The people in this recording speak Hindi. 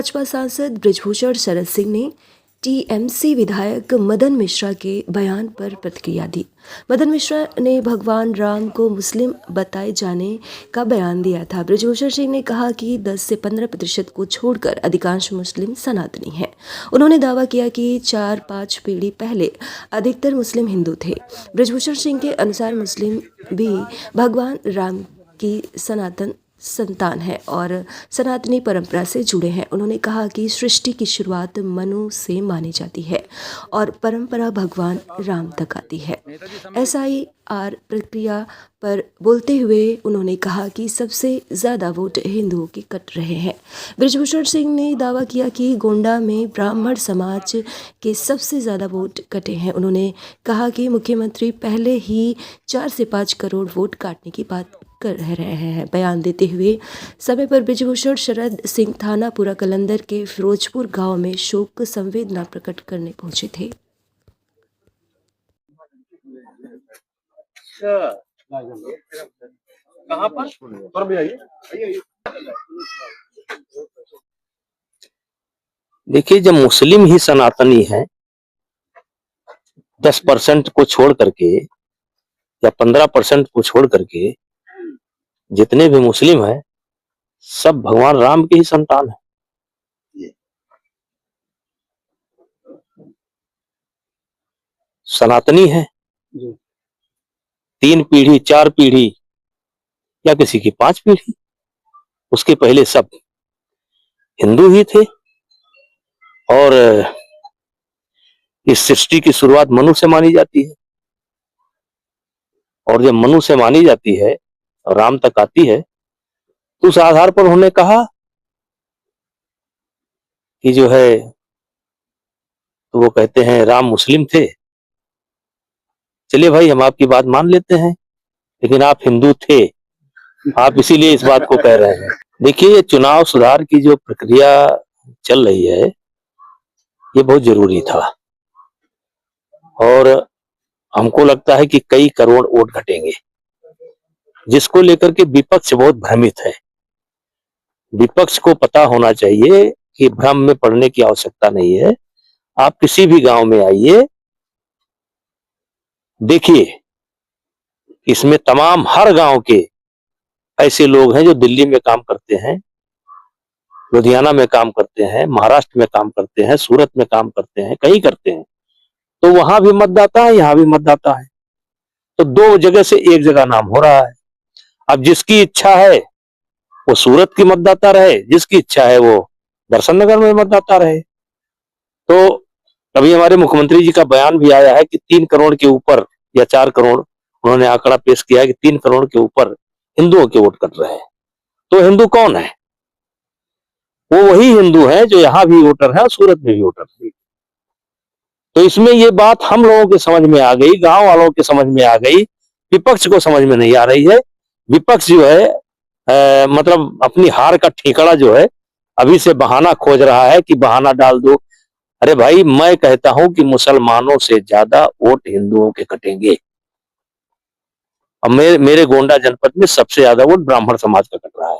भाजपा सांसद बृजभूषण शरद सिंह ने टीएमसी विधायक मदन मिश्रा के बयान पर प्रतिक्रिया दी। मदन मिश्रा ने भगवान राम को मुस्लिम बताए जाने का बयान दिया था। बृजभूषण सिंह ने कहा कि 10 से 15% को छोड़कर अधिकांश मुस्लिम सनातनी हैं। उन्होंने दावा किया कि 4-5 पीढ़ी पहले अधिकतर मुस्लिम हिंदू थे। बृजभूषण सिंह के अनुसार मुस्लिम भी भगवान राम की सनातन संतान है और सनातनी परंपरा से जुड़े हैं। उन्होंने कहा कि सृष्टि की शुरुआत मनु से मानी जाती है और परंपरा भगवान राम तक आती है। SIR प्रक्रिया पर बोलते हुए उन्होंने कहा कि सबसे ज़्यादा वोट हिंदुओं के कट रहे हैं। बृजभूषण सिंह ने दावा किया कि गोंडा में ब्राह्मण समाज के सबसे ज़्यादा वोट कटे हैं। उन्होंने कहा कि मुख्यमंत्री पहले ही 4 से 5 करोड़ वोट काटने की बात कर रहे हैं। बयान देते हुए समय पर बृजभूषण शरद सिंह थाना पुरा कलंदर के फिरोजपुर गांव में शोक संवेदना प्रकट करने पहुंचे थे। कहाँ पर? देखिए, जब मुस्लिम ही सनातनी है 10% को छोड़ करके या 15% को छोड़ करके जितने भी मुस्लिम हैं सब भगवान राम के ही संतान है। सनातनी है 3 पीढ़ी 4 पीढ़ी या किसी की 5 पीढ़ी, उसके पहले सब हिंदू ही थे। और इस सृष्टि की शुरुआत मनु से मानी जाती है और जब मनु से मानी जाती है और राम तक आती है तो उस आधार पर उन्होंने कहा कि जो है तो वो कहते हैं राम मुस्लिम थे। चलिए भाई, हम आपकी बात मान लेते हैं, लेकिन आप हिंदू थे, आप इसीलिए इस बात को कह रहे हैं। देखिए, ये चुनाव सुधार की जो प्रक्रिया चल रही है ये बहुत जरूरी था और हमको लगता है कि कई करोड़ वोट घटेंगे, जिसको लेकर के विपक्ष बहुत भ्रमित है। विपक्ष को पता होना चाहिए कि भ्रम में पड़ने की आवश्यकता नहीं है। आप किसी भी गांव में आइए, देखिए इसमें तमाम हर गांव के ऐसे लोग हैं जो दिल्ली में काम करते हैं, लुधियाना में काम करते हैं, महाराष्ट्र में काम करते हैं, सूरत में काम करते हैं, कहीं करते हैं। तो वहां भी मतदाता है, यहां भी मतदाता है, तो 2 जगह से एक जगह नाम हो रहा है। अब जिसकी इच्छा है वो सूरत की मतदाता रहे, जिसकी इच्छा है वो दर्शन नगर में मतदाता रहे। तो अभी हमारे मुख्यमंत्री जी का बयान भी आया है कि 3 करोड़ के ऊपर या 4 करोड़, उन्होंने आंकड़ा पेश किया है कि 3 करोड़ के ऊपर हिंदुओं के वोट कट रहे हैं। तो हिंदू कौन है? वो वही हिंदू है जो यहाँ भी वोटर है और सूरत में भी वोटर है। तो इसमें ये बात हम लोगों के समझ में आ गई, गांव वालों के समझ में आ गई, विपक्ष को समझ में नहीं आ रही है। विपक्ष जो है मतलब अपनी हार का ठिकाना जो है अभी से बहाना खोज रहा है कि बहाना डाल दो। अरे भाई, मैं कहता हूं कि मुसलमानों से ज्यादा वोट हिंदुओं के कटेंगे। अब मेरे गोंडा जनपद में सबसे ज्यादा वोट ब्राह्मण समाज का कट रहा है।